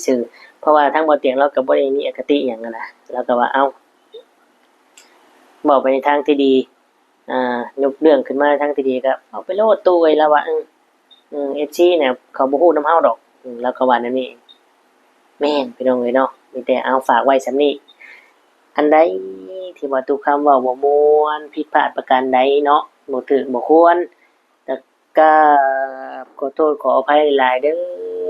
ซื่อเพราะว่าทั้งบ่เตียงเราก็บ่ได้มีอคติหยังนะเราก็ว่าเอ้าบอกไปในทางที่ดียกเรื่องขึ้นมาทางที่ดีก็เอาไปโลดตู้ไว้แล้วว่าFC เนี่ยเขาบ่ฮู้นำเฮาดอกแล้วก็ว่าแนวนี้แม่นพี่น้องเอ้ยเนาะมีแต่เอาฝากไว้ส่ำนี้อันใดที่ว่าตุกคำเว้าบ่ม่วนผิดพลาดประการใดเนาะบ่ถูกบ่ควรแล้วก็ขอโทษขออภัยหลายๆเด้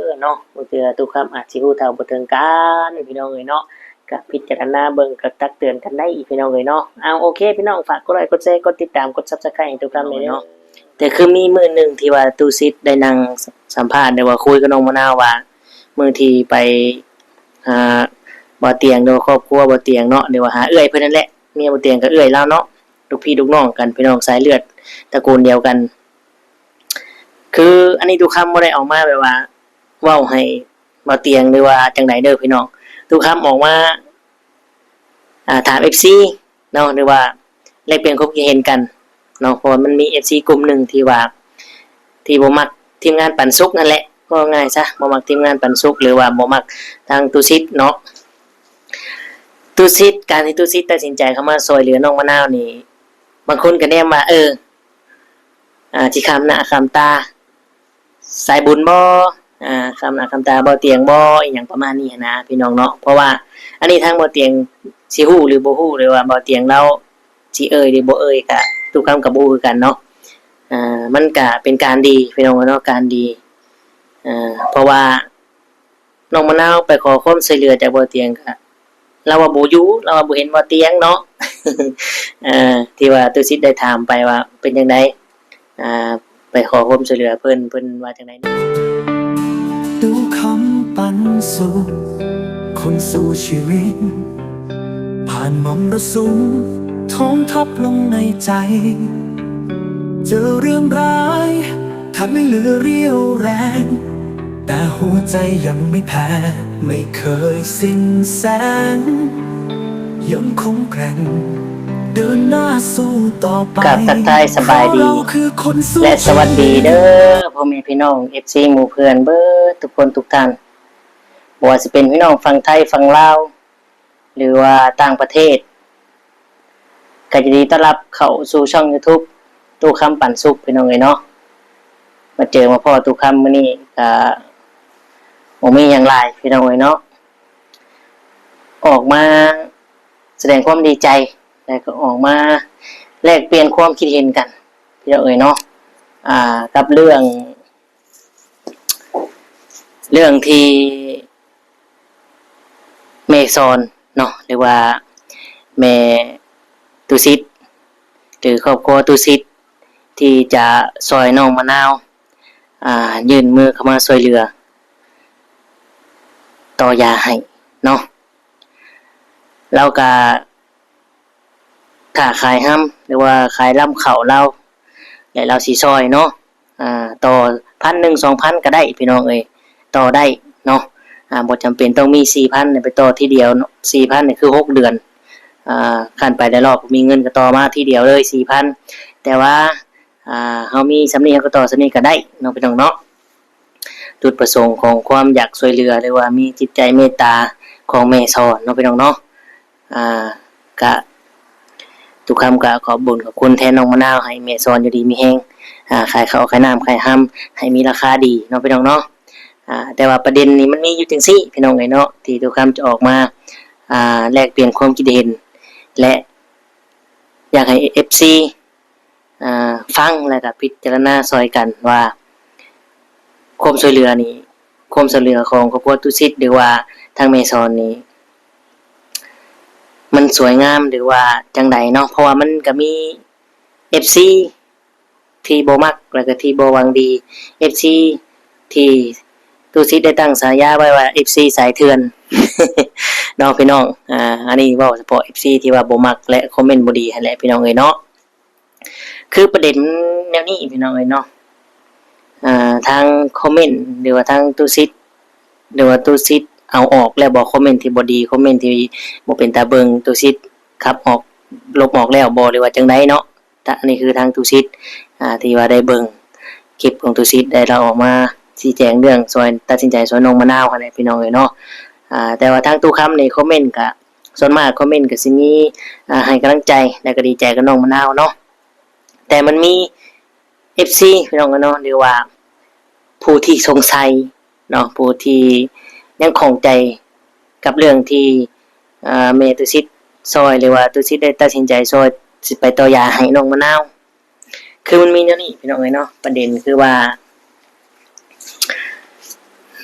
อเนาะบางเทื่อตุกคำอาจสิรู้เท่าบ่ถึงการพี่น้องเอ้ยเนาะก็พิจารณาเบิ่งก็ตักเตือนกันได้อีกพี่น้องเอ้ยเนาะเอาโอเคพี่น้องฝากกดไลค์กดแชร์กดติดตามกด Subscribe ให้ตุกคำเลยเนาะแต่คือมีมื้อหนึงที่ว่าตู้ซิดได้นั่งสัมภาษณ์ได้ว่าคุยกับน้องมะนาวว่ามื้อที่ไปอ่าบ่เตียงโดยครอบครัวบ่เตียงเนาะหรือว่าหาเอื้อยเพิ่นนั่นแหละเมียบ่เตียงก็เอื้อยเลาเนาะลูกพี่ลูกน้องกันพี่น้องสายเลือดตระกูลเดียวกันคืออันนี้ทุกคำบ่ได้ออกมาแบบว่าเว้าให้บ่เตียงหรือว่าจังไดเด้อพี่น้องทุกคำออกมาถาม FC เนาะหรือว่าแลกเปลี่ยนความคิดเห็นกันเนาะเพราะมันมี FC กลุ่มหนึงที่ว่าที่บ่มักทีมงานปันสุกนั่นแหละก็ง่ายซะบ่มักทีมงานปันสุกหรือว่าบ่มักทางตุสิทธิ์เนาะตุสิทธิ์การที่ตุสิทธิ์ตัดสินใจเข้ามาช่วยเหลือน้องมะนาวนี่บางคนก็แนมว่าสิค้ำหน้าค้ำตาสายบุญบ่ค้ำหน้าค้ำตาบ่เตียงบ่อีหยังประมาณนี้นะพี่น้องเนาะเพราะว่าอันนี้ทางบ่เตียงสิฮู้หรือบ่ฮู้หรือว่าบ่เตียงเราสิหรือบ่ก็ทุกคำก็บ่ฮู้คือกันเนาะมันก็เป็นการดีพี่น้องเนาะการดีเพราะว่าน้องมะนาวไปขอความช่วยเหลือจากบ่เตียงก็เราว่าบ่อยู่เราว่าบ่เห็นบ่เตียงเนาะที่ว่าตุสิทธิ์ได้ถามไปว่าเป็นจังได๋ไปขอความช่วยเหลือเพิ่นว่าจังได๋ดูคำปันสุขคนสู้ชีวิตผ่านมรสุมท้องทับลงในใจเจอเรื่องร้ายทำให้เหลือเรี่ยวแรงแต่หัวใจยังไม่แพ้ไม่เคยสิ้นแสงยังคงแกร่งเดินหน้าสู้ต่อไปกับทักทายสบายดีและสวัสดีเด้อพ่อแม่พี่น้อง FC หมู่เพื่อนเบิดทุกคนทุกท่านบ่ว่าสิเป็นพี่น้องฝั่งไทยฝั่งลาวหรือว่าต่างประเทศก็ยินดีต้อนรับเข้าสู่ช่อง YouTube ตู้คำปันสุขพี่น้องเอ้ยเนาะมาเจอมาพ่อตู้คำมื้อนี้ก็บ่มีหยังหลายพี่น้องเอ้ยเนาะออกมาแสดงความดีใจแล้วก็ออกมาแลกเปลี่ยนความคิดเห็นกันพี่น้องเอ้ยเนาะกับเรื่องที่แม่สอนเนาะหรือว่าแม่ตุสิทธิ์หรือครอบครัวตุสิทธิ์ที่จะซอยน้องมะนาวยื่นมือเข้ามาช่วยเหลือต่อยาให้เนาะเราก็ค้าขายห้ำหรือว่าขายลำเขาเราแล้วเราสิซอยเนาะต่อ 1,000 2,000 ก็ได้พี่น้องเอ้ยต่อได้เนาะบ่จำเป็นต้องมี 4,000 เนี่ยไปต่อทีเดียว 4,000 เนี่ยคือ6เดือนคันไปได้รอบมีเงินก็ต่อมาทีเดียวเลย 4,000 แต่ว่าเฮามีสำนี้เฮาก็ต่อสำนี้ก็ได้เนาะพี่น้องเนาะจุดประสงค์ของความอยากช่วยเหลือหรือว่ามีจิตใจเมตตาของแม่สอนเนาะพี่น้องเนาะก็ทุกคำก็ขอบุญขอบคุณแทนน้องมะนาวให้แม่สอนอยู่ดีมีแฮงขายข้าวขายน้ำขายห้ำให้มีราคาดีเนาะพี่น้องเนาะแต่ว่าประเด็นนี้มันมีอยู่จังซี่พี่น้องเอ้ยเนาะที่ทุกคำจะออกมาแลกเปลี่ยนความคิดเห็นและอยากให้ FC ฟังแล้วก็พิจารณาซอยกันว่าความช่วยเหลือนี้ความช่วยเหลือของครอบครัวตุสิทธิ์หรือว่าทางแม่สอนนี้มันสวยงามหรือว่าจังใดเนาะเพราะว่ามันก็มี FC ที่บ่มักแล้วก็ที่บ่หวังดี FC ที่ตุสิทธิ์ได้ตั้งฉายาไว้ว่า FC สายเถื่อน เนาะพี่น้องอันนี้เว้าเฉพาะ FC ที่ว่าบ่มักและคอมเมนต์บ่ดีนั่นแหละพี่น้องเอ้ยเนาะคือประเด็นแนวนี้พี่น้องเอ้ยเนาะทางคอมเมนต์หรือว่าทางตุสิทธิ์หรือว่าตุสิทธิ์เอาออกแล้วบ่คอมเมนต์ที่บ่ดีคอมเมนต์ที่บ่เป็นตาเบิ่งตุสิทธิ์ขับออกลบออกแล้วบ่หรือว่าจังไดเนาะอันนี้คือทางตุสิทธิ์ที่ว่าได้เบิ่งคลิปของตุสิทธิ์ได้เราออกมา ชี้แจงเรื่องซอยตัดสินใจซอยน้องมะนาวหั่นแหละพี่น้องเอ้ยเนาะแต่ว่าทางตู้คำนี่คอมเมนต์ก็ส่วนมากคอมเมนต์ก็สิมีให้กำลังใจและก็ดีใจกับน้องมะนาวเนาะแต่มันมี FC พี่น้องเนาะหรือว่าผู้ที่สงสัยเนาะผู้ที่ยังคงใจกับเรื่องที่เมตุซิดซอยหรือว่าตุซิดได้ตัดสินใจซอยสิไปต่อยาให้น้องมะนาวคือมันมีแนวนี้พี่น้องเอ้ยเนาะประเด็นคือว่า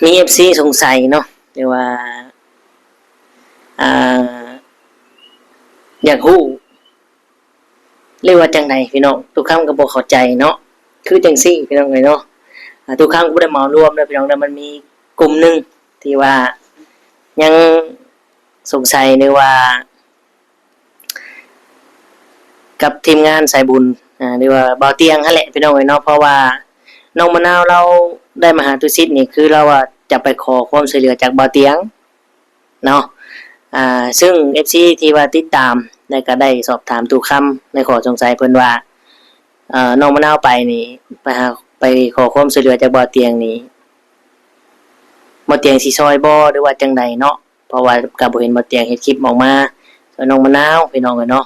มี FC สงสัยเนาะหรือว่าอยากฮู้เรียกว่าจังไดพี่น้องทุกครั้งก็บ่เข้าใจเนาะคือจังซี่พี่น้องเอ้ยเนาะทุกครั้งก็บ่ได้เหมารวมนะพี่น้องนะมันมีกลุ่มนึงที่ว่ายังสงสัยหรือว่ากับทีมงานสายบุญหรือว่าบ่าวเตียงนั่นแหละพี่น้องเอ้ยเนาะเพราะว่าน้องมะนาวเราได้มาหาตุสิทธิ์นี่คือเราว่าจะไปขอความช่วยเหลือจากบ่าวเตียงเนาะซึ่ง FC ที่ว่าติดตามได้ก็ได้สอบถามทุกคำในข้อสงสัยเพิ่นว่าน้องมะนาวไปนี่ไปขอความช่วยเหลือจากบ่าวเตียงนี่บ่าวเตียงสิช่วยบ่หรือว่าจังใดเนาะเพราะว่าก็บ่เห็นบ่าวเตียงเฮ็ดคลิปออกมาช่วยน้องมะนาวพี่น้องเอ้ยเนาะ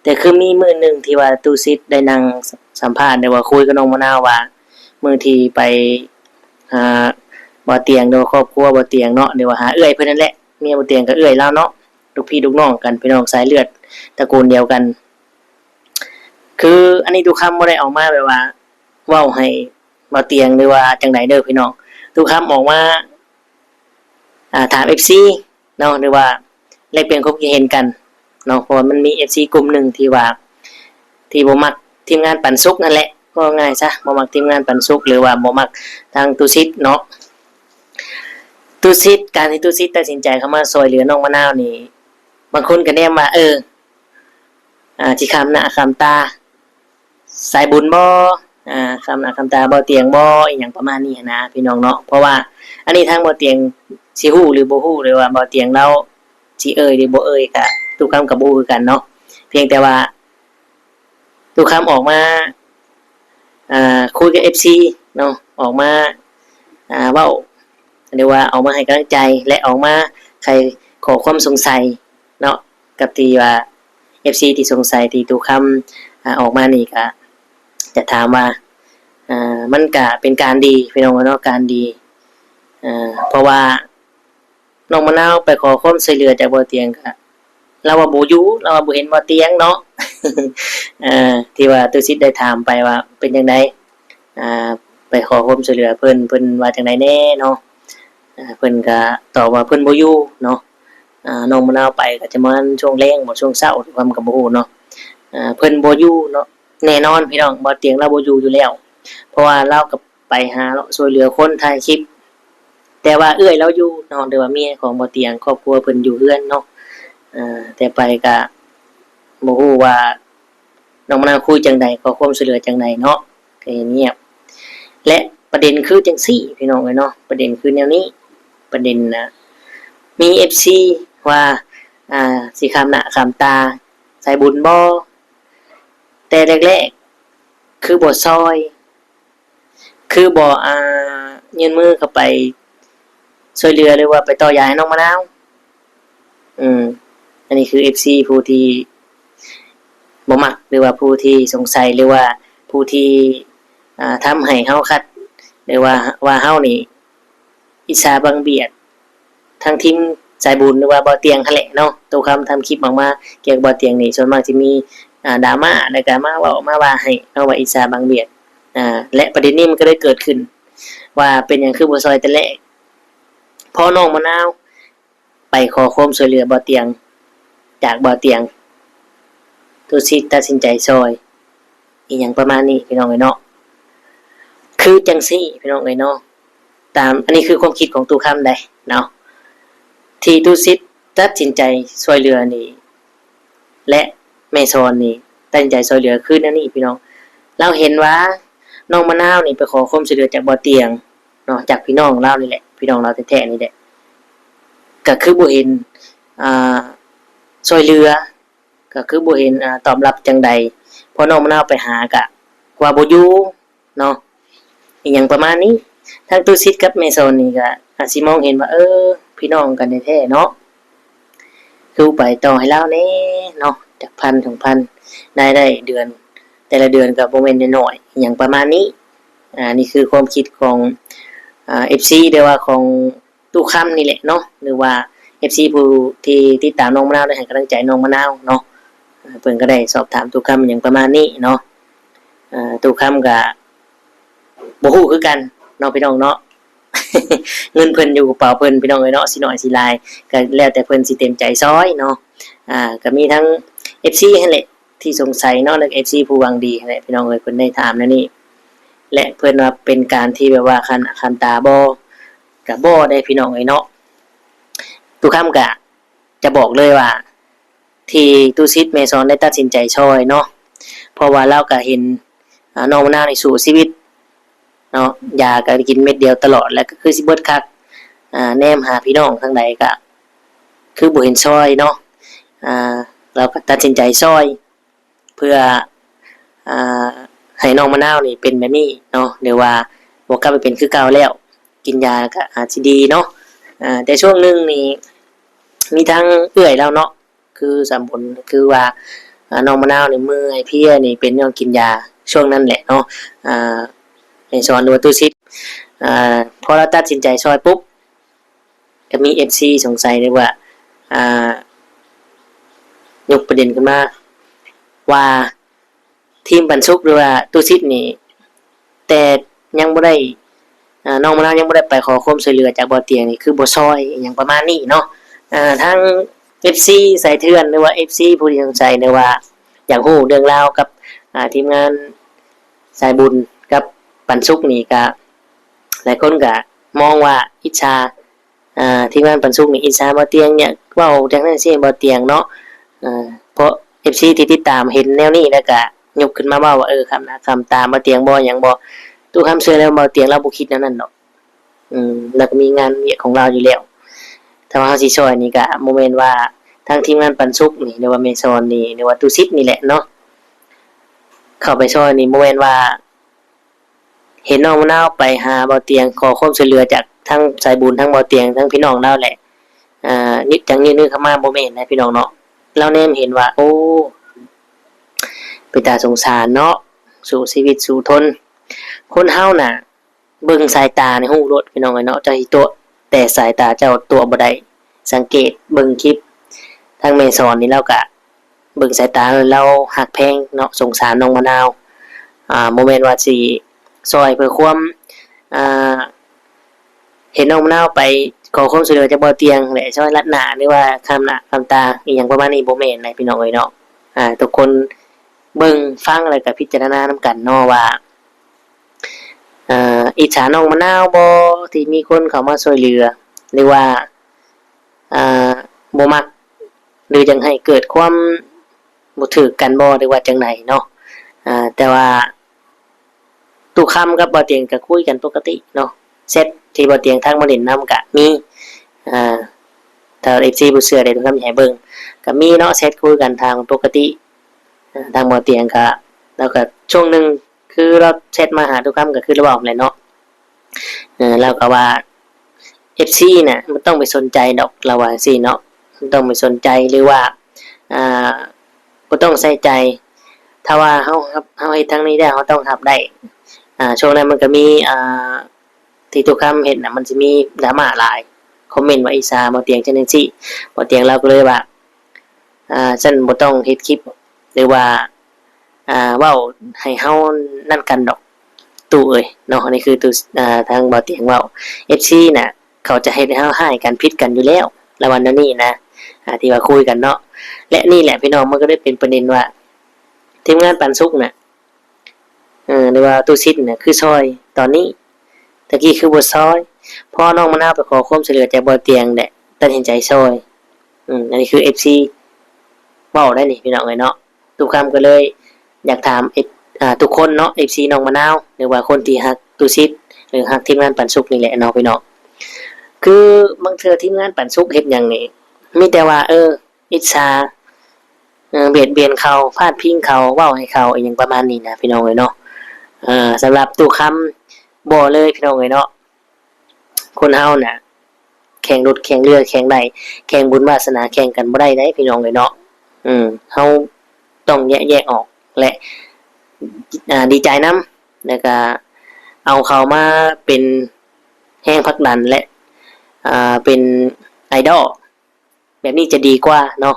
แต่คือมีมื้อนึงที่ว่าตู้ซิดได้นั่งสัมภาษณ์ได้ว่าคุยกับน้องมะนาวว่ามื้อที่ไปบ่าวเตียงหรือว่าครอบครัวบ่าวเตียงเนาะหรือว่าหาเอื้อยเพิ่นนั่นแหละเมียบ่าวเตียงก็เอื้อยเราเนาะลูกพี่ลูกน้องกันพี่น้องสายเลือดตระกูลเดียวกันคืออันนี้ทุกคำบ่ได้ออกมาแบบว่าเว้าให้บ่าวเตียงหรือว่าจังไดเด้อพี่น้องทุกคำออกมาถาม FC เนาะหรือว่าแลกเปลี่ยนความคิดเห็นกันเนาะเพราะมันมี FC กลุ่มนึงที่ว่าที่บ่มักทีมงานปันสุกนั่นแหละก็ง่ายซะบ่มักทีมงานปันสุกหรือว่าบ่มักทางตุสิทธิ์เนาะตุสิทธิ์การที่ตุสิทธิ์ตัดสินใจเข้ามาช่วยเหลือน้องมะนาวนี่บางคนก็แนมว่าสิค้ำหน้าค้ำตาสายบุญบ่ค้ำหน้าค้ำตาบ่เตียงบ่อีหยังประมาณนี้นะพี่น้องเนาะเพราะว่าอันนี้ทางบ่เตียงสิฮู้หรือบ่ฮู้หรือว่าบ่เตียงเราสิหรือบ่ก็ทุกคำก็บ่ฮู้คือกันเนาะเพียงแต่ว่าทุกคำออกมาคุยกับ FC เนาะออกมาเว้าหรือว่าออกมาให้กำลังใจและออกมาใครขอความสงสัยเนาะกับที่ว่า FC ที่สงสัยที่ทุกคำออกมานี่ก็จะถามว่ามันก็เป็นการดีพี่น้องเนาะการดีเพราะว่าน้องมะนาวไปขอความช่วยเหลือจากบ่เตียงก็เราว่าบ่อยู่เราว่าบ่เห็นบ่เตียงเนาะ ที่ว่าตุสิทธิ์ได้ถามไปว่าเป็นจังไดไปขอความช่วยเหลือเพิ่นว่าจังไดแน่เนาะเพิ่นก็ตอบว่าเพิ่นบ่อยู่เนาะน้องมะนาวไปก็จะมันช่วงแลงบ่ช่วงเช้าความก็บ่ฮู้เนาะเพิ่นบ่อยู่เนาะแน่นอนพี่น้องบ่เตียงเราบ่อยู่แล้วเพราะว่าเราก็ไปหาช่วยเหลือคนถ่ายคลิปแต่ว่าเอื้อยเราอยู่เนาะหรือว่าเมียของบ่เตียงครอบครัวเพิ่นอยู่เรือนเนาะแต่ไปก็บ่ฮู้ว่าน้องมะนาวคุยจังใดขอความช่วยเหลือจังใดเนาะก็เงียบและประเด็นคือจังซี่พี่น้องเอ้ยเนาะประเด็นคือแนวนี้ประเด็นมี FC ว่าสิค้ำหน้าค้ำตาสายบุญบ่แต่แรกๆคือบ่ซอยคือบ่ยื่นมือเข้าไปช่วยเหลือหรือว่าไปต่อยาให้น้องมะนาวอันนี้คือ FC ผู้ที่บ่มักหรือว่าผู้ที่สงสัยหรือว่าผู้ที่ทำให้เฮาคัดหรือว่าเฮานี่อิจฉาบังเบียดทั้งทีมสายบุญหรือว่าบ่เตียงหั่นแหละเนาะตัวคำทำคลิปออกมาเกี่ยวกับบ่เตียงนี่ส่วนมากสิมีดราม่าแล้วก็มาเว้ามาว่าให้เฮาว่าอิจฉาบังเบียดและประเด็นนี้มันก็ได้เกิดขึ้นว่าเป็นหยังคือบ่ซอยแต่แรกพอน้องมะนาวไปขอความช่วยเหลือบ่เตียงจากบ่เตียงตุสิทธิ์ตัดสินใจซอยอีหยังประมาณนี้พี่น้องเอ้ยเนาะคือจังซี่พี่น้องเอ้ยเนาะตามอันนี้คือความคิดของตู้คำได้เนาะที่ตุสิทธิ์ตัดสินใจช่วยเหลือนี่และแม่ซอนนี่ตัดสินใจช่วยเหลือคือนั่นนี่พี่น้องเราเห็นว่าน้องมะนาวนี่ไปขอความช่วยเหลือจากบ่เตียงเนาะจากพี่น้องเรานี่แหละพี่น้องเราแท้ๆนี่แหละก็คือบ่เห็นช่วยเหลือก็คือบ่เห็นตอบรับจังใดพอน้องมะนาวไปหากะว่าบ่อยู่เนาะอีหยังประมาณนี้ ทั้งตู้ซิดกับเมโซนนี่ก็อาจสิมองเห็นว่าพี่น้องกันแท้ๆเนาะคือไปต่อให้เราแน่เนาะจากพันถึงพันได้เดือนแต่ละเดือนก็บ่แม่นน้อยๆหยังประมาณนี้นี่คือความคิดของFC หรือว่าของตู้ค้ำนี่แหละเนาะหรือว่า FC ผู้ที่ติดตามน้องมะนาวได้ให้กำลังใจน้องมะนาวเนาะเพิ่นก็ได้สอบถามตู้ค้ำหยังประมาณนี้เนาะตู้ค้ำก็บ่ฮู้คือกันเนาะพี่น้องเนาะ เงินเพิ่นอยู่กระเป๋าเพิ่นพี่น้องเอ้ยเนาะสิน้อยสิหลายก็แล้วแต่เพิ่นสิเต็มใจซอยเนาะก็มีทั้ง FC นั่นแหละที่สงสัยเนาะแล้ว FC ผู้หวังดีนั่นแหละพี่น้องเอ้ยเพิ่นได้ถามนั่นนี่และเพิ่นว่าเป็นการที่แบบว่าคันตาบ่ก็บ่ได้พี่น้องเอ้ยเนาะทุกคำก็จะบอกเลยว่าที่ตุซิดเมซอนได้ตัดสินใจช่วยเนาะเพราะว่าเราก็เห็นน้องมะนาวในสู่ชีวิตเนาะยาก็กินเม็ดเดียวตลอดแล้วก็คือสิเบิดคักแนมหาพี่น้องทางใดก็คือบ่เห็นช่วยเนาะเราก็ตัดสินใจช่วยเพื่อให้น้องมะนาวนี่เป็นแบบนี้เนาะหรือว่าบ่กลับไปเป็นคือเก่าแล้วกินยาก็อาจสิดีเนาะแต่ช่วงนึงนี่มีทั้งเอื้อยแล้วเนาะคือสามผลคือว่าน้องมะนาวนี่เมื่อยเพลียนี่เป็นย้อนกินยาช่วงนั้นแหละเนาะให้สอนดูตู้ซิดพอเราตัดสินใจซอยปุ๊บก็มี FC สงสัยเลยว่ายกประเด็นขึ้นมาว่าทีมปันสุกหรือว่าตู้ซิดนี่แต่ยังบ่ได้น้องมะนาวยังบ่ได้ไปขอความช่วยเหลือจากบ่อเตียงนี่คือบ่ซอยอหยังประมาณนี้เนาะทั้ง FC สายเถื่อนหรือว่า FC ผู้ที่สนใจหรือว่าอยากรู้เรื่องราวกับทีมงานสายบุญกับปันสุกนี่ก็หลายคนก็มองว่าอิจฉาทีมงานปันสุกนี่อิจฉาบ่เตียงเนี่ยเว้าจังนั้นสิบ่เตียงเนาะเพราะ FC ที่ติดตามเห็นแนวนี้แล้วก็ยกขึ้นมาว่าคำหน้าคำตาบ่เตียงบ่หยังบ่ตู้คำเชื่อแล้วบ่เตียงเราบ่คิดแนวนั้นดอกแล้วก็มีงานเวียกของเราอยู่แล้วถ้าว่าเฮาสิช่วยนี่ก็บ่แม่นว่าทางทีมงานปันสุกนี่หรือว่าเมซอนนี่หรือว่าตู้ซิดนี่แหละเนาะเข้าไปช่วยนี่บ่แม่นว่าเห็นน้องมะนาวไปหาบ่อเตียงขอความช่วยเหลือจากทั้งสายบุญทั้งบ่อเตียงทั้งพี่น้องเราแหละนิดจังนิดนึงเข้ามาบ่แม่นนะพี่น้องเนาะเราแนมเห็นว่าโอ้เป็นตาสงสารเนาะสู่ชีวิตสู่ทนคนเฮาน่ะเบิ่งสายตาในฮู้รถพี่น้องเอ้ยเนาะเจ้าสิตัวแต่สายตาเจ้าตัวบ่ได้สังเกตเบิ่งคลิปทางแม่สอนนี่เราก็เบิ่งสายตาเราฮักแพงเนาะสงสารน้องมะนาวบ่แม่นว่าสิซอยเพื่อความเห็นน้องมะนาวไปขอความช่วยเหลือจากบ่อเตียงแหละช่วยลัดหน้าหรือว่าคำหน้าคำตาอีหยังประมาณนี้บ่แม่นนะพี่น้องเอ้ยเนาะทุกคนเบิ่งฟังแล้วก็พิจารณานำกันเนาะว่าอิจฉาน้องมะนาวบ่ที่มีคนเข้ามาช่วยเหลือหรือว่าบ่มักหรือจังให้เกิดความบ่ถูกกันบ่หรือว่าจังไดเนาะแต่ว่าตู้คำกับบ่อเตียงก็คุยกันปกติเนาะเซตที่บ่อเตียงทางมาเล่นนำก็มีถ้า FC บ่เชื่อได้ตู้คำให้เบิ่งก็มีเนาะเซตคุยกันทางปกติทางบ่อเตียงก็แล้วก็ช่วงนึงคือเราเซตมาหาตู้คำก็คือระบอกแหละเนาะแล้วก็ว่า FC น่ะมันต้องไปสนใจดอกเราว่าซี่เนาะมันต้องไปสนใจหรือว่าบ่ต้องใส่ใจถ้าว่าเฮาเฮ็ดทางนี้ได้เฮาต้องรับได้ช่วงนั้นมันก็มีที่ทุกคำเห็นน่ะมันสิมีดราม่าหลายคอมเมนต์ว่าอีสาบ่เตียงจังได๋สิบ่เตียงเราก็เลยว่าฉันบ่ต้องเฮ็ดคลิปหรือว่าเว้าให้เฮานั่นกันดอกตู้เอ้ยเนาะนี่คือตู้ทางบ่เตียงเว้า FC น่ะเขาจะเฮ็ดให้เฮาร้ายกันผิดกันอยู่แล้วแล้ววันนี้นะที่ว่าคุยกันเนาะและนี่แหละพี่น้องมันก็ได้เป็นประเด็นว่าทีมงานปันสุกน่ะหรือว่าตู้ซิดน่ะคือซอยตอนนี้ตะกี้คือบ่ซอยพอน้องมะนาวไปขอความช่วยเหลือจากบ่อเตียงแหละตัดสินใจซอยอันนี้คือ FC เว้าได้นี่พี่น้องเอ้ยเนาะทุกคำก็เลยอยากถามทุกคนเนาะ FC น้องมะนาวหรือว่าคนที่ฮักตู้ซิดหรือฮักทีมงานปันสุกนี่แหละเนาะพี่น้องคือบางเทื่อทีมงานปันสุกเฮ็ดหยังนี่มีแต่ว่าอิจฉาเบียดเบียนเขาพาดพิงเขาเว้าให้เขาอีหยังประมาณนี้นะพี่น้องเอ้ยเนาะสำหรับตู้คำบ่เลยพี่น้องเอ้ยเนาะ คนเฮาน่ะแข่งรถแข่งเรือแข่งใดแข่งบุญวาสนาแข่งกันบ่ได้เด้พี่น้องเอ้ยเนาะเฮาต้องแยกออกและดีใจนำแล้วก็เอาเขามาเป็นแรงผลักดันและเป็นไอดอลแบบนี้จะดีกว่าเนาะ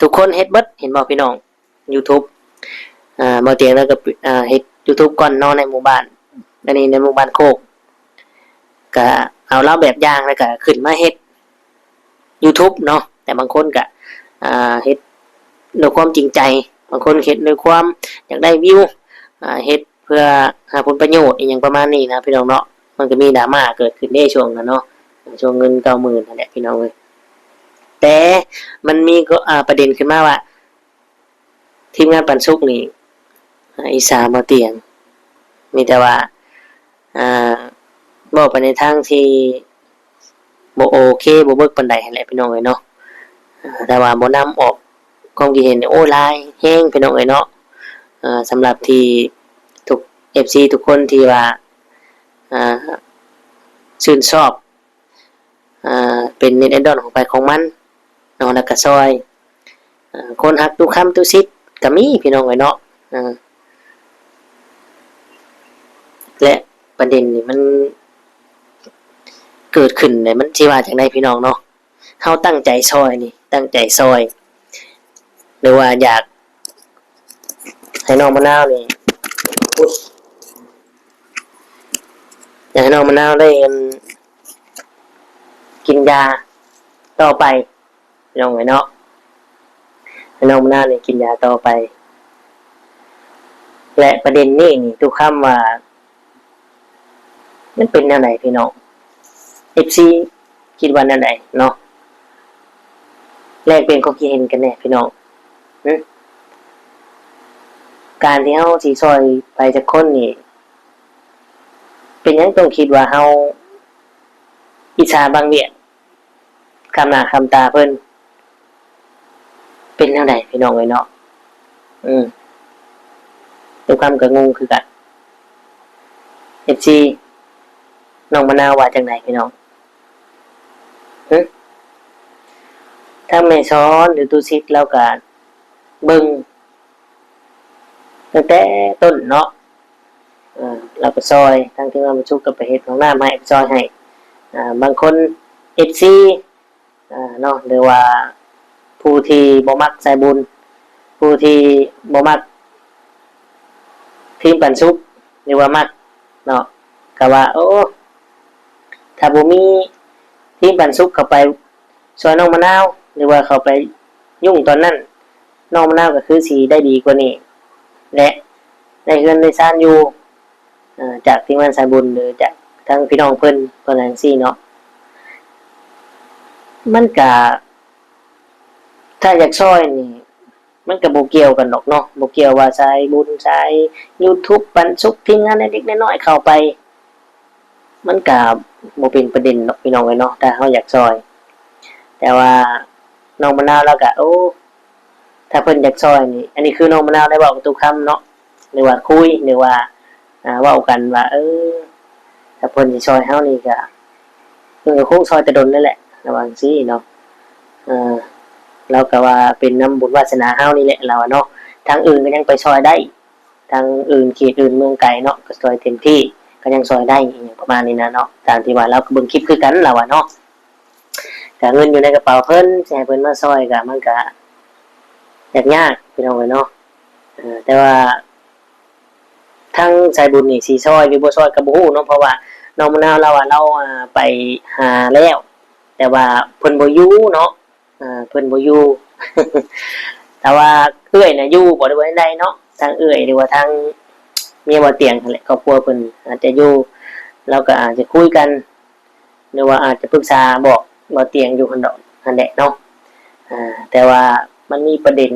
ทุกคนเฮ็ดเบิดเห็นบ่พี่น้อง YouTube บ่เตียงแล้วก็เฮ็ด YouTube ก่อนเนาะในหมู่บ้านอันนี้ในหมู่บ้านโคกก็เอาเราแบบอย่างแล้วก็ขึ้นมาเฮ็ด YouTube เนาะแต่บางคนก็เฮ็ดด้วยความจริงใจบางคนเฮ็ดด้วยความอยากได้วิวเฮ็ดเพื่อหาผลประโยชน์อีหยังประมาณนี้นะพี่น้องเนาะมันก็มีดราม่าเกิดขึ้นในช่วงนั้นเนาะช่วงเงิน 90,000 นั่นแหละพี่น้องเอ้ยแต่มันมีก็ประเด็นขึ้นมาว่าทีมงานปันสุกนี่อีสานบ่เตียงมีแต่ว่าบอกไปในทางที่บ่โอเคบ่เบิกปานใดนั่นแหละพี่น้องเอ้ยเนาะแต่ว่าบ่นำออกความคิดเห็นโอ้หลายแฮงพี่น้องเอ้ยเนาะสำหรับที่ทุก FC ทุกคนที่ว่าชื่นชอบเป็นเน็ตไอดอลของไปของมันเนาะแล้วก็ซอยคนฮักทุกคำทุกซิดก็มีพี่น้องเอ้ยเนาะและประเด็นนี่มันเกิดขึ้นเนี่ยมันสิว่าจังได๋พี่น้องเนาะเฮาตั้งใจซอยนี่ตั้งใจซอยหรือว่าอยากให้น้องมะนาวนี่อยากให้น้องมะนาวได้กินยาต่อไปพี่น้องเอ้ยเนาะให้น้องมะนาวนี่กินยาต่อไปและประเด็นนี้นี่ทุกคำว่ามันเป็นแนวไหนพี่น้อง FC คิดว่าแนวไหนเนาะแลกเปลี่ยนความคิดเห็นกันแน่พี่น้องการที่เฮาสิซอยไปจักคนนี่เป็นหยังต้องคิดว่าเฮาอิจฉาบางเวียดคำหน้าคำตาเพิ่นเป็นแนวใดพี่น้องเอ้ยเนาะทุกคำก็งงคือกัน FC น้องมะนาวว่าจังไดพี่น้องถ้าแม่ช้อนหรือตูซิดแล้วก็เบิ่งตั้งแต่ต้นเนาะเราก็ซอยทั้งที่ว่ามันชุกกับไปเฮ็ดของน้ำให้ซอยให้บางคน FC เนาะหรือว่าผู้ที่บ่มักสายบุญผู้ที่บ่มักทีมปันสุกหรือว่ามักเนาะก็ว่าโอ้ถ้าบ่มีทีมปันสุกเข้าไปซอยน้องมะนาวหรือว่าเข้าไปยุ่งตอนนั้นน้องมะนาวก็คือสิได้ดีกว่านี้และได้เงินได้ซ่านอยู่จากทีมงานสายบุญหรือจากทั้งพี่น้องเพิ่นจังซี่เนาะมันก็ถ้าอยากซอยนี่มันก็บ่เกี่ยวกันดอกเนาะบ่เกี่ยวว่าสายบุญสาย YouTube ปันสุกทีมงานเล็กๆน้อยๆเข้าไปมันก็บ่เป็นประเด็นดอกพี่น้องเอ้ยเนาะถ้าเฮาอยากซอยแต่ว่าน้องมะนาวแล้วก็โอ้ถ้าเพิ่นอยากซอยนี่อันนี้คือน้องมะนาวได้เว้ากับทุกคำเนาะหรือว่าคุยหรือว่าเว้ากันว่าถ้าเพิ่นสิซอยเฮานี่ก็คงซอยแต่ดนนั่นแหละระวังซี่เนาะเราก็ว่าเป็นน้ำบุญวาสนาเฮานี่แหละเราเนาะทางอื่นก็ยังไปซอยได้ทางอื่นเขตอื่นเมืองไกลเนาะก็ซอยเต็มที่ก็ยังซอยได้อย่างประมาณนี้นะเนาะตามที่ว่าเราก็เบิ่งคลิปคือกันเราเนาะก็เงินอยู่ในกระเป๋าเพิ่นสิให้เพิ่นมาซอยก็มันก็ยากพี่น้องเอ้ยเนาะแต่ว่าทั้งสายบุญนี่สิซอยหรือบ่ซอยก็บ่ฮู้เนาะเพราะว่าน้องมะนาวเราเราไปหาแล้วแต่ว่าเพิ่นบ่อยู่เนาะเพิ่นบ่อยู่ แต่ว่าเอื้อยน่ะอยู่บ่ได้ไว้ใดเนาะทางเอื้อยหรือว่าทางเมียบ่เตียงนั่นแหละครอบครัวเพิ่นอาจจะอยู่เราก็อาจจะคุยกันหรือว่าอาจจะปรึกษาบอกบ่เตียงอยู่หั่นดอกนั่นแหละเนาะแต่ว่ามันมีประเด็น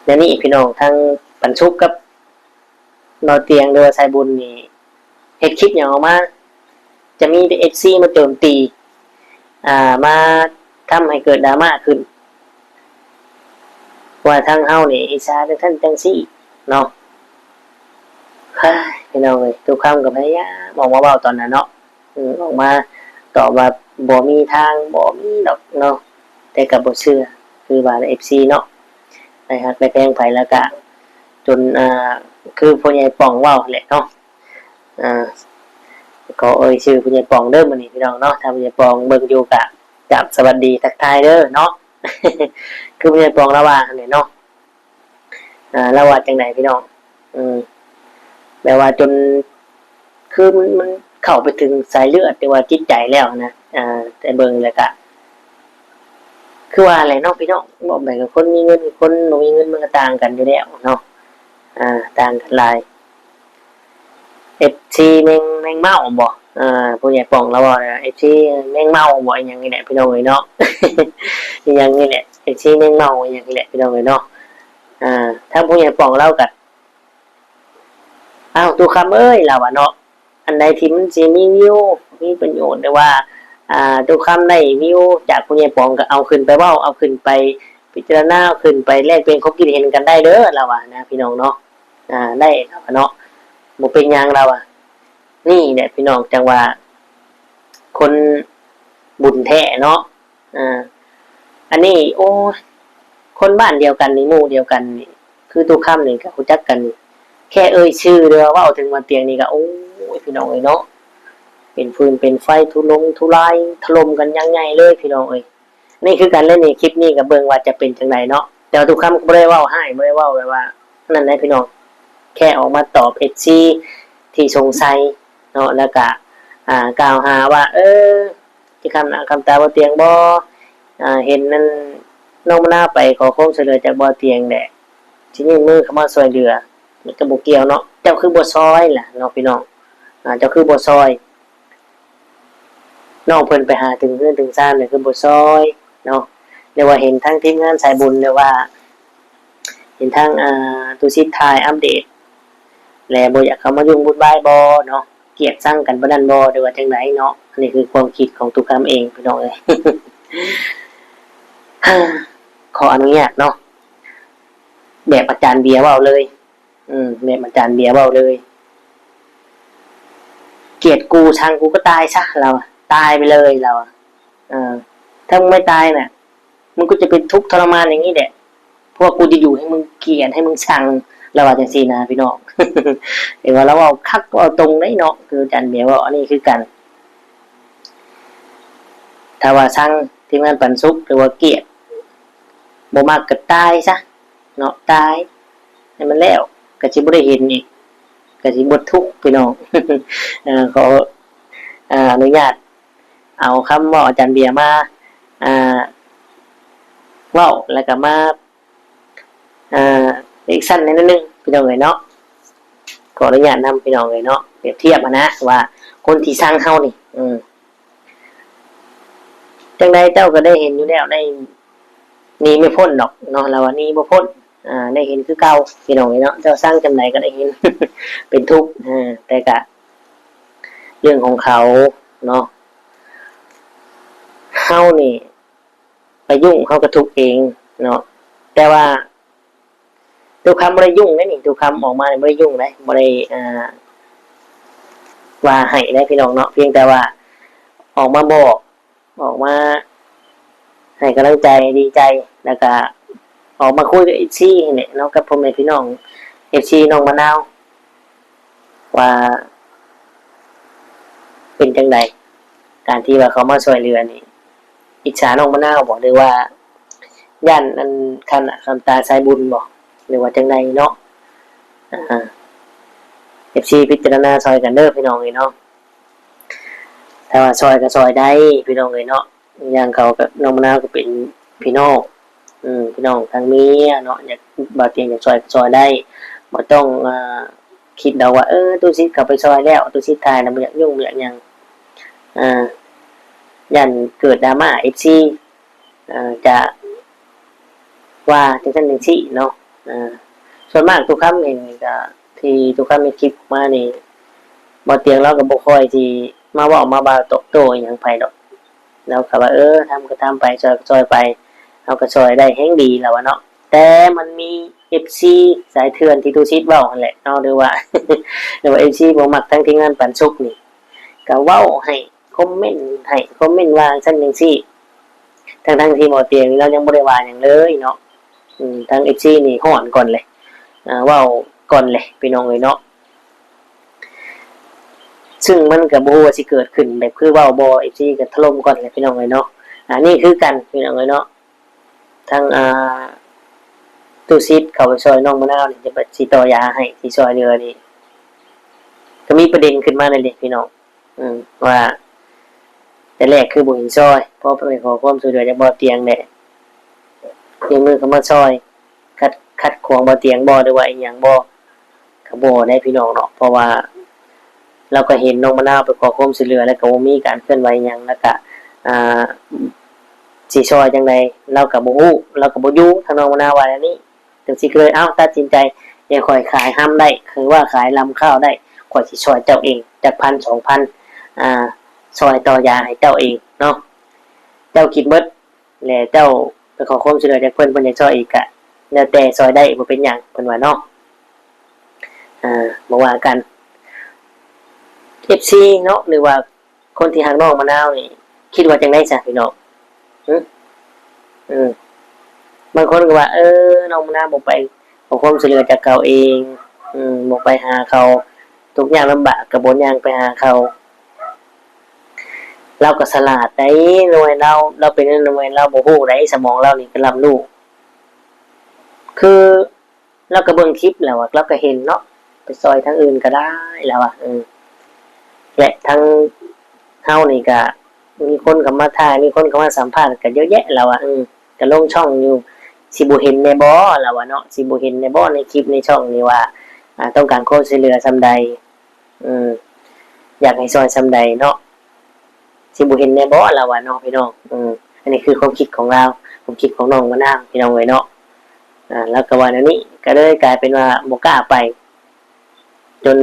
แล้วนี่พี่น้องทางปันสุกกับบ่เตียงหรือว่าสายบุญนี่เฮ็ดคลิปหยังออกมาจะมีแต่ FC มาโจมตีมาทำให้เกิดดราม่าขึ้นว่าทางเฮานี่อิจฉาท่านจังซี่เนาะพี่น้องเอ้ยทุกคำก็พยายามบอกว่าเว้าตอนนั้นเนาะ ออกมาตอบว่าบ่มีทางบ่มีดอกเนาะแต่ก็บ่เชื่อคือว่า FC เนาะได้ฮักได้แพงไปแล้วก็จนคือพ่อใหญ่ป่องเว้าแหละเนาะอ่าก็ชื่อพ่อใหญ่ป่องเด้อมื้อนี้พี่น้องเนาะถ้าพ่อใหญ่ป่องเบิ่งอยู่ก็จับสวัสดีทักทายเด้อเนาะ คือพ่อใหญ่ป่องละว่าเนี่ยเนาะละว่าจังไดพี่น้องแปลว่าจนคือมันเข้าไปถึงสายเลือดแต่ว่าจิตใจแล้วนะแต่เบิ่งแล้วก็คือว่าอะไรเนาะพี่น้องบอกแบบคนมีเงินกับคนบ่มีเงินมันก็ต่างกันอยู่แล้วเนาะต่างกันหลาย FC แมงเม่าบ่ผู้ใหญ่ป่องแล้วบ่ FC แมงเม่าบ่อีหยังนี่แหละพี่น้องเอ้ยเนาะ อีหยังนี่แหละ FC แมงเม่าอีหยังนี่แหละพี่น้องเอ้ยเนาะถ้าผู้ใหญ่ป่องเล่ากันอ้าวตุคำเอ้ยเราอะเนาะอันใดที่มันสิมีวิวมีประโยชน์แต่ว่าตุคำได้วิวจากผู้ใหญ่ป่องก็เอาขึ้นไปเว้าเอาขึ้นไปพิจารณาเอาขึ้นไปแลกเปลี่ยนความคิดเห็นกันได้เด้อเราอะนะพี่น้องเนาะได้ครับเนาะบ่เป็นหยังเราอะนี่เนี่ยพี่น้องจังว่าคนบุญแท้เนาะอันนี้โอ้คนบ้านเดียวกันนี่หมู่เดียวกันนี่คือตุคำนี่ก็รู้จักกันนี่แค่ชื่อเด้อว่าเอาถึงวันเตียงนี่ก็โอ้ยพี่น้องเอ้ยเนาะเป็นฟืนเป็นไฟทุลายถล่มกันยังไงเลยพี่น้องเอ้ยนี่คือการเล่นนี่คลิปนี้ก็เบิ่งว่าจะเป็นจังไดเนาะแต่ทุกคำก็บ่ได้เว้าให้บ่ได้เว้าแบบว่านั่นแหละพี่น้องแค่ออกมาตอบ FC ที่สงสัยเนาะแล้วก็กล่าวหาว่าสิคำหน้าคำตาบ่เตียงบ่เห็นนั่นน้องมะนาวไปขอความช่วยเหลือจากบ่เตียงแหละสิยื่นมือเข้ามาช่วยเหลือมันก็บ่เกี่ยวเนาะเจ้าคือบ่ซอยล่ะเนาะพี่น้องเจ้าคือบ่ซอยน้องเพิ่นไปหาถึงเรือนถึงซ่านเลยคือบ่ซอยเนาะเรียกว่าเห็นทั้งทีมงานสายบุญหรือว่าเห็นทั้งตุสิทธิ์ถ่ายอัปเดตและบ่อยากเข้ามายุ่งวุ่นวายบ่เนาะเกลียดชังกันบ่นั่นบ่หรือว่าจังไดเนาะอันนี้คือความคิดของตุกคำเองพี่น้องเอ้ย ขออนุญาตเนาะแบบอาจารย์เบียร์เว้าเลยแบบอาจารย์เบียร์เว้าเลยเกลียดกูชังกูก็ตายซะเราตายไปเลยเราถ้ามึงไม่ตายน่ะมึงก็จะเป็นทุกข์ทรมานอย่างนี้แหละเพราะว่ากูจะอยู่ให้มึงเกลียดให้มึงชังเราว่าจังซี่นะพี่น้อง เดี๋ยวเราเอาคักเอาตรงได้เนาะคืออาจารย์เบียร์ว่าอันนี้คือกันถ้าว่าชังทีมงานปันสุขหรือว่าเกลียดบ่มากก็ตายซะเนาะตายให้มันแล้วก็สิบ่ได้เห็นอีกก็สิบ่ทุกข์พี่น้อง ขออนุญาตเอาคำว่าอาจารย์เบียร์มาเว้าแล้วก็มาอีกสั้นนิดนึงพี่น้องเอ้ยเนาะขออนุญาตนำพี่น้องเอ้ยเนาะเปรียบเทียบนะว่าคนที่สร้างเฮานี่จังใดเจ้าก็ได้เห็นอยู่แล้วได้หนีไม่พ้นดอกเนาะแล้ววันนี้บ่พ้นได้เห็นคือเก่าพี่น้องเนาะเจ้าสร้างจำไหนก็ได้เห็น เป็นทุกข์แต่ก็เรื่องของเขาเนาะเฮานี่ไปยุ่งเฮาก็ทุกข์เองเนาะแต่ว่าทุกคำบ่ได้ยุ่งนะนี่ทุกคำออกมาบ่ได้ยุ่งนะบ่ได้ว่าให้ได้พี่น้องเนาะเพียงแต่ว่าออกมาบอกออกมาให้กำลังใจดีใจแล้วก็ออกมาคุยกับ FC เนี่ยเนาะกับพ่อแม่พี่น้อง FC น้องมะนาวว่าเป็นจังไดการที่ว่าเขามาช่วยเหลือนี่อิจฉาน้องมะนาวบ่หรือว่าย่านอันคำตาสายบุญบ่หรือว่าจังไดเนาะFC พิจารณาซอยกันเด้อพี่น้องเอ้ยเนาะถ้าว่าซอยก็ซอยได้พี่น้องเอ้ยเนาะอย่างเขากับน้องมะนาวก็เป็นพี่น้องพี่น้องทางเมียเนาะอยากบ่เตียงอยากซอยได้บ่ต้องคิดเดาว่าตุสิเข้าไปซอยแล้วตุสิทายน่ะบ่อยากยุ่งบ่อยากหยังยันเกิดดราม่า FC จะว่าจังซั่นจังซี่เนาะส่วนมากทุกคำเองก็ที่ทุกคำมีคลิปมานี่บ่เตียงเราก็บ่ค่อยที่มาเว้ามาบ่าตบโต้หยังไผดอกแล้วก็ว่าทำก็ทำไปซอยไปเฮาก็ซอยได้แฮงดีแล้วว่าเนาะแต่มันมี FC สายเถื่อนที่ตุสิทธิ์เว้านั่นแหละเนาะหรือว่า FC บ่มักทั้งที่งานปันสุขนี่ ก็เว้าให้คอมเมนต์ว่าซั่นจังซี่ทั้งที่บ่เตียงเรายังบ่ได้ว่าหยังเลยเนาะทาง FC นี่ฮ้อนก่อนเลยเว้าก่อนเลยพี่น้องเอ้ยเนาะซึ่งมันก็บ่ฮู้ว่าสิเกิดขึ้นแบบคือเว้าบ่ FC ก็ถล่มก่อนเลยพี่น้องเอ้ยเนาะนี่คือกันพี่น้องเอ้ยเนาะทางตู้ซิดเข้าไปช่วยน้องมะนาวนี่จะสิต่อยาให้สิช่วยเหลือนี่ก็มีประเด็นขึ้นมาเลยพี่น้องว่าแต่แรกคือบ่เห็นซอยพอไปขอความช่วยเหลือจากบ่เตียงแหละยังมือเข้ามาซอยคัดขวางบ่เตียงบ่หรือว่าอีหยังบ่ก็บ่ได้พี่น้องเนาะเพราะว่าเราก็เห็นน้องมะนาวไปขอความช่วยเหลือแล้วก็บ่มีการเคลื่อนไหวหยังแล้วก็สิซอยจังไดเราก็บ่ฮู้เราก็บ่อยู่ทางน้องมะนาวว่าอันนี้จังซี่ก็เลยตัดสินใจเดี๋ยวค่อยขายห้ํได้คือว่าขายลำข้าวได้ค่อยสิช่วยเจ้าเองจัก 1,000 2,000ซอยต่อยาให้เจ้าเองเนาะเจ้าคิดเบิดแล้วเจ้าไปขอความช่วยเหลือจากเพิ่นอยากซอยอีกก็แล้วแต่ซอยได้บ่เป็นหยังเพิ่นว่าเนาะบ่ว่ากัน FC เนาะหรือว่าคนที่ฮักน้องมะนาวนี่คิดว่าจังได๋ซะพี่น้องบางคนก็ว่าน้องมะนาวบ่ไปขอความช่วยเหลือจากเขาเองบ่ไปหาเขาทุกอย่างลำบากก็บ่ย่างไปหาเขาเราก็ฉลาดได้หน่วยเราเป็นหน่วยเราบ่ฮู้ได้สมองเรานี่ก็รับรู้คือเราก็เบิ่งคลิปแล้วเราก็เห็นเนาะไปซอยทางอื่นก็ได้แล้วและทั้งเฮานี่ก็มีคนเข้ามาถ่ายมีคนเข้ามาสัมภาษณ์ก็เยอะแยะแล้วก็ลงช่องอยู่สิบ่เห็นแน่บ่แล้วเนาะสิบ่เห็นแน่บ่ในคลิปในช่องนี้ว่าต้องการความช่วยเหลือส่ำใดอยากให้ซอยส่ำใดเนาะสิบ่เห็นแน่บ่แล้วเนาะพี่น้องอันนี้คือความคิดของเราความคิดของน้องมะนาวพี่น้องเอ้ยเนาะแล้วก็ว่าอันนี้ก็เลยกลายเป็นว่าบ่กล้าไปจน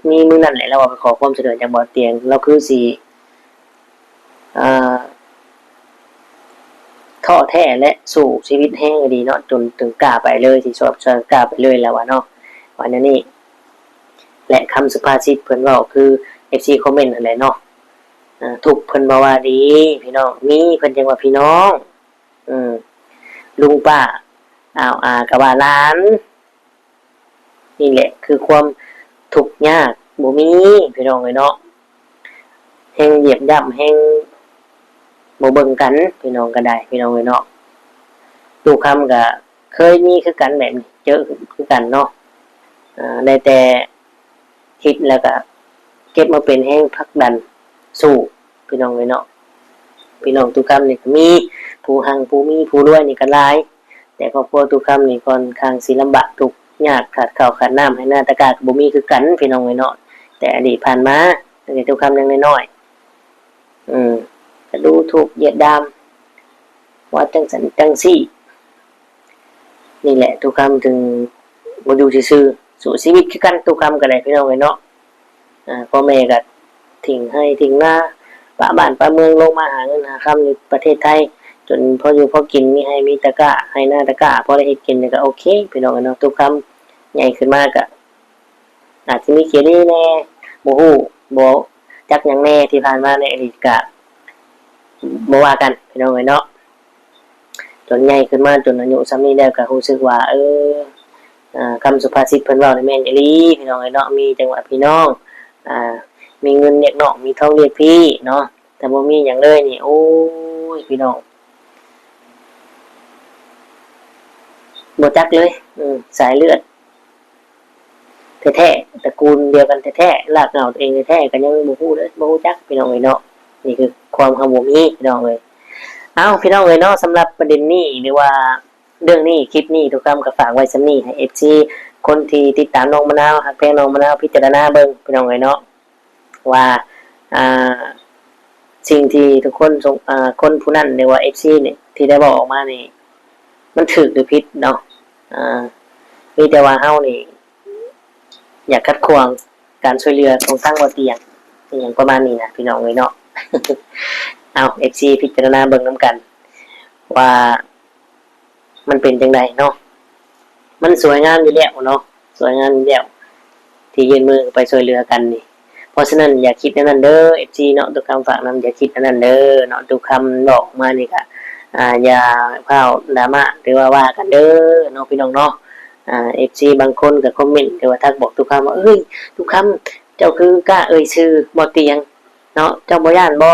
มีมื้อนั้นแหละเราไปขอความช่วยเหลือจากบ่อเตียงเราคือสิท้อแท้และสู้ชีวิตแฮงดีเนาะจนถึงกล้าไปเลยสิชอบกล้าไปเลยแล้วเนาะว่าอันนี้และคำสุภาษิตเพิ่นเว้าคือ FC คอมเมนต์นั่นแหละเนาะทุกเพิ่นบ่ว่าดีพี่น้องมีเพิ่นจังว่าพี่น้องลุงป้าก็ว่าหลานนี่แหละคือความทุกข์ยากบ่มีพี่น้องเอ้ยเนาะแฮงเหยียบย่ำแฮงบ่เบิ่งกันพี่น้องก็ได้พี่น้องเอ้ยเนาะทุกคำก็เคยมีคือกันแบบนี้เจอคือกันเนาะได้แต่คิดแล้วก็เก็บมาเป็นแฮงผลักดันสู้พี่น้องเอ้ยเนาะพี่น้องทุกคำนี่ก็มีผู้หังผู้มีผู้รวยนี่ก็หลายแต่ครอบครัวทุกคำนี่ค่อนข้างสิลำบากทุกยากขาดข้าวขาดน้ำให้หน้าตะกาก็บ่มีคือกันพี่น้องเอ้ยเนาะแต่อดีตผ่านมาตั้งแต่ทุกคำยังน้อยๆก็ดูถูกเหยียดดามว่าจังซั่นจังซี่นี่แหละทุกคำถึงบ่อยู่ซื่อๆสู้ชีวิตคือกันทุกคำก็ได้พี่น้องเอ้ยเนาะพ่อแม่ก็ทิ้งให้ทิ้งนาป้าบ้านป้าเมืองลงมาหาเงินหาค่ำในประเทศไทยจนพออยู่พอกินมีให้มีตะกร้าให้หน้าตะกร้าพอได้เฮ็ดกินก็โอเคพี่น้องเนาะทุกคำใหญ่ขึ้นมาก็อาจจะมีเขียนแน่บ่ฮู้บ่จักหยังแน่ที่ผ่านมาในอดีตก็บ่ว่ากันพี่น้องเนาะจนใหญ่ขึ้นมาจนอายุส่ำนี้แล้วก็รู้สึกว่าคำสุภาษิตเพิ่นเว้านี่แม่นอีหลีพี่น้องเนาะมีจังหวะพี่น้องมีเงินเรียกน้องมีทองเรียกพี่เนาะแต่บ่มีหยังเลยนี่โอ้ยพี่น้องบ่จักเลยสายเลือดแท้ๆตระกูลเดียวกันแท้ๆรากเหง้าตัวเองแท้ๆก็ยังบ่ฮู้เลยบ่ฮู้จักพี่น้องเอ้ยเนาะนี่คือความบ่มีพี่น้องเอ้ยพี่น้องเอ้ยเนาะสำหรับประเด็นนี้หรือว่าเรื่องนี้คลิปนี้ทุกคำก็ฝากไว้ส่ำนี้ให้ FC คนที่ติดตามน้องมะนาวฮักแพงน้องมะนาวพิจารณาเบิ่งพี่น้องเอ้ยเนาะว่าสิ่งที่ทุกคนคนผู้นั้นหรือว่า FC นี่ที่ได้บอกออกมานี่มันถูกหรือผิดเนาะมีแต่ว่าเฮานี่อยากคัดขวางการช่วยเหลือของทางบ่เตียงอย่างประมาณนี้นะพี่น้องเอ้ยเนาะ FC พิจารณาเบิ่งนํกันว่ามันเป็นจังไดเนาะมันสวยงามอยู่แล้วเนาะสวยงามอยู่แล้วที่ยื่นมือไปช่วยเหลือกันนี่ เพราะฉะนั้นอย่าคิดอันนั้นเด้อ FC เนาะทุกคำฝากนำอย่าคิดอันนั้นเด้อเนาะทุกคำบอกมานี่ก็อย่าเผาดราม่าหรือว่ากันเด้อเนาะพี่น้องเนาะFC บางคนก็คอมเมนต์หรือว่าทักบอกทุกคำว่าเอ้ยทุกคำเจ้าคือกล้าเอ่ยชื่อบ่เตียงเนาะเจ้าบ่ย่านบ่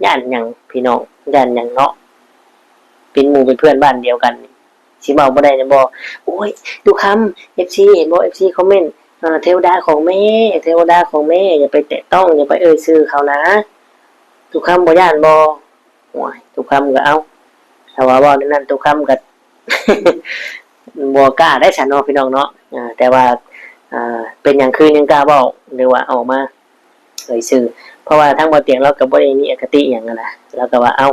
ย่านหยังพี่น้องย่านหยังเนาะเป็นหมู่เป็นเพื่อนบ้านเดียวกันสิเว้าบ่ได้นะบ่โอ้ยทุกคำ FC เห็นบ่ FC คอมเมนต์เทวดาของแม่เทวดาของแม่อย่าไปแตะต้องอย่าไปเอ่ยชื่อเขานะทุกคำบ่ย่านบ่โอ้ยทุกคำก็เอาถ้าว่าเว้านั้นทุกคำก็ บ่กล้าได้ฉันเนาะพี่น้องเนาะแต่ว่าเป็นอย่างคือยังกล้าเว้าหรือว่าออกมาเอ่ยชื่อเพราะว่าทั้งบ่เตียงเราก็บ่ได้มีอคติหยังนะเราก็ว่าเอา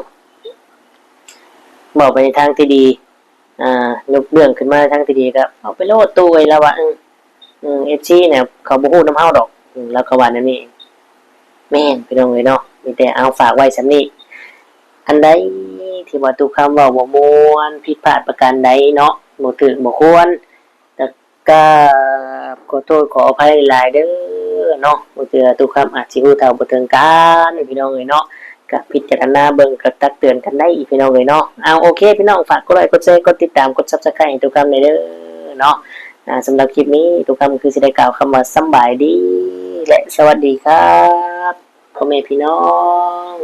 บอกไปในทางที่ดียกเรื่องขึ้นมาทางที่ดีก็เอาไปโลดตู้ไว้แล้วว่าFC เนี่ยเขาบ่ฮู้นำเฮาดอกแล้วก็ว่านั่นนี่แม่นพี่น้องเอ้ยเนาะมีแต่เอาฝากไว้ซำนี้อันใดที่ว่าทุกคำเว้าบ่ม่วนผิดพลาดประการใดเนาะบ่ถูกบ่ควรแต่ก็ขอโทษขออภัยหลายเด้อเนาะบางเทื่อทุกคำอาจสิรู้เท่าบ่ถึงการพี่น้องเอ้ยเนาะก็พิจารณาเบิ่งก็ตักเตือนกันได้อีกพี่น้องเอ้ยเนาะเอาโอเคพี่น้องฝากกดไลค์กดแชร์กดติดตามกด Subscribe ให้ทุกคำได้เด้อเนาะสำหรับคลิปนี้ทุกคำคือสิได้กล่าวคำว่าสำบายดีและสวัสดีครับพ่อแม่พี่น้อง